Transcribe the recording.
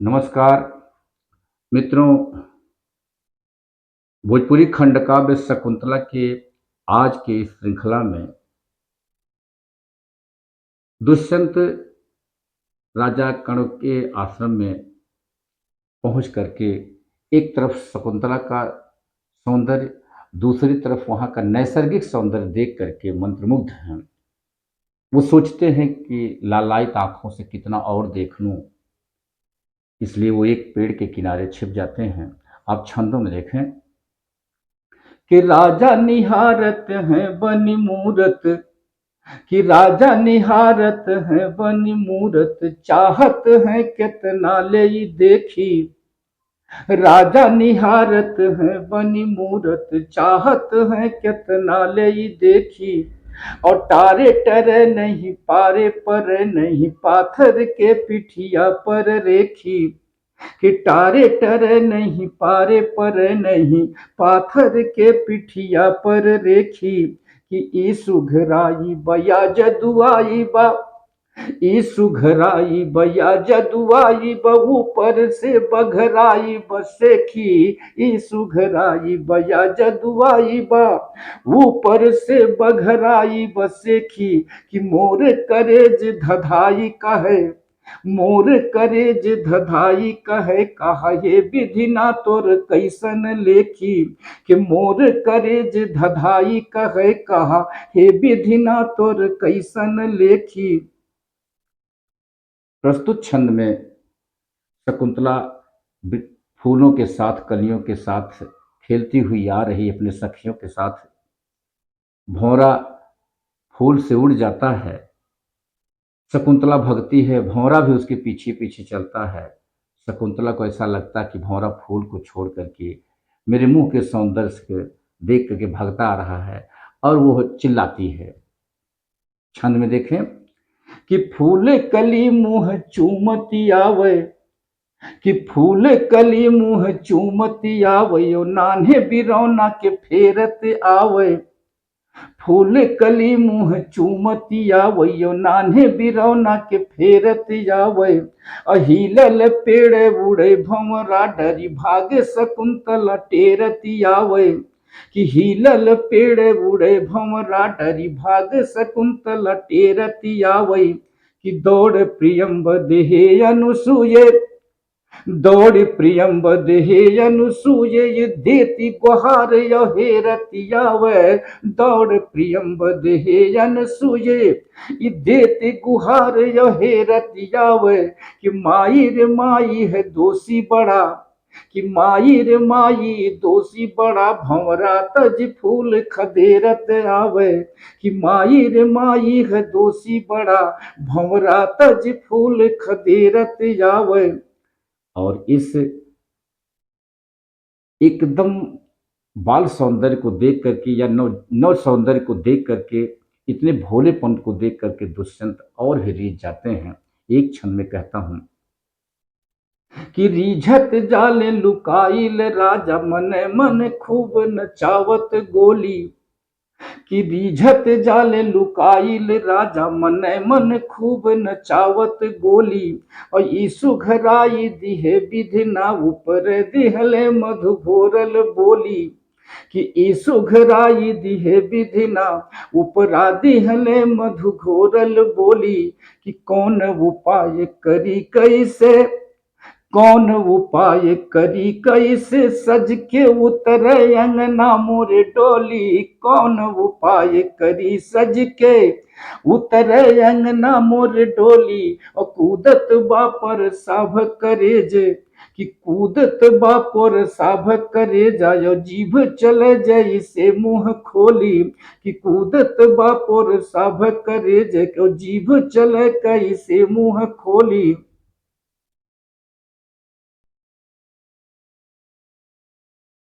नमस्कार मित्रों। भोजपुरी खंड काव्य शकुंतला के आज के इस श्रृंखला में दुष्यंत राजा कण्व के आश्रम में पहुंच करके एक तरफ शकुंतला का सौंदर्य, दूसरी तरफ वहां का नैसर्गिक सौंदर्य देख करके मंत्रमुग्ध हैं। वो सोचते हैं कि लालायित आंखों से कितना और देख लूं, इसलिए वो एक पेड़ के किनारे छिप जाते हैं। आप छंदों में देखें कि राजा निहारत हैं बनि मूरत, कि राजा निहारत हैं बनि मूरत, चाहत हैं कितना ले देखी। राजा निहारत हैं बनि मूरत, चाहत हैं कितना ले देखी। और टारे टरे नहीं पारे पर नहीं, पाथर के पिठिया पर रेखी। कि टारे टरे नहीं पारे पर नहीं, पाथर के पिठिया पर रेखी। कि ई सुघराई बया जदुआई बा, ई सुघराई बया जदुआई ब, ऊपर से बघराई बसेखी। ई सुघराई बया जदुआई बा, ऊपर से बघराई बसेखी। कि मोर करेज धधाई कहे, मोर करेज धधाई कहे, कहा ये विधि ना तोर कैसन लेखी। कि मोर करेज धधाई कहे, कहा हे विधि ना तोर कैसन लेखी। प्रस्तुत छंद में शकुंतला फूलों के साथ, कलियों के साथ खेलती हुई आ रही अपने सखियों के साथ। भौरा फूल से उड़ जाता है, शकुंतला भगती है, भौरा भी उसके पीछे पीछे चलता है। शकुंतला को ऐसा लगता है कि भौरा फूल को छोड़ करके मेरे मुंह के सौंदर्य को देख करके भागता आ रहा है, और वो चिल्लाती है। छंद में देखें कि फूल कली मुंह चूमती आवे, कि फूल कली मुंह चूमती आवे, नान्हे बिरौना के फेरत आवे। फूल कली मुंह चूमती आवै, नान्हे बिरौना के फेरत आवै। अहिलल पेड़ उड़े भंवरा डरी, भागे शकुंतला टेरती आवै। कि हिलल पेड़ उड़े भंवरा डरी, भागे शकुंतला टेरती आवै। कि दौड़ प्रियंब देहे अनुसूये, दौड़ प्रियंब देहे अनुसूये, देती गुहार हेरती आवे। दौड़ प्रियंब देहे अनुसूये, देती गुहार हेरती आवे। कि माई रे माई है दोषी बड़ा, कि माई रे माई दोषी बड़ा, भंवरा तज फूल खदेरत आवे। कि माई रे माई है दोषी बड़ा, भंवरा तज फूल खदेरत आवे। और इस एकदम बाल सौंदर्य को देख करके, या नव नव सौंदर्य को देख करके, इतने भोलेपन को देख करके दुष्यंत और ही रीझ जाते हैं। एक क्षण में कहता हूं कि रीझत जाले लुकाइल राजा, मन मन खूब नचावत गोली। कि रीझत जाले लुकाइल राजा, मन मन खूब नचावत गोली। और ई सुघराई दिहे विधि ना, ऊपर दिहले मधु घोरल बोली। कि ई सुघराई दिहे विधि ना, ऊपरा दिहले मधु घोरल बोली। कि कौन उपाय करी कैसे, कौन उपाय करी कैसे, सज के उतरे अंगना मोरे डोली। कौन उपाय करी सज के उतरे अंगना मोरे डोली। और कूदत बापर साभ करेज, कि कूदत बापर साभ करे जायो, जीभ चले जाई से मुंह खोली। कि कूदत बापर साभ करे जे, जीभ चले कई से मुंह खोली।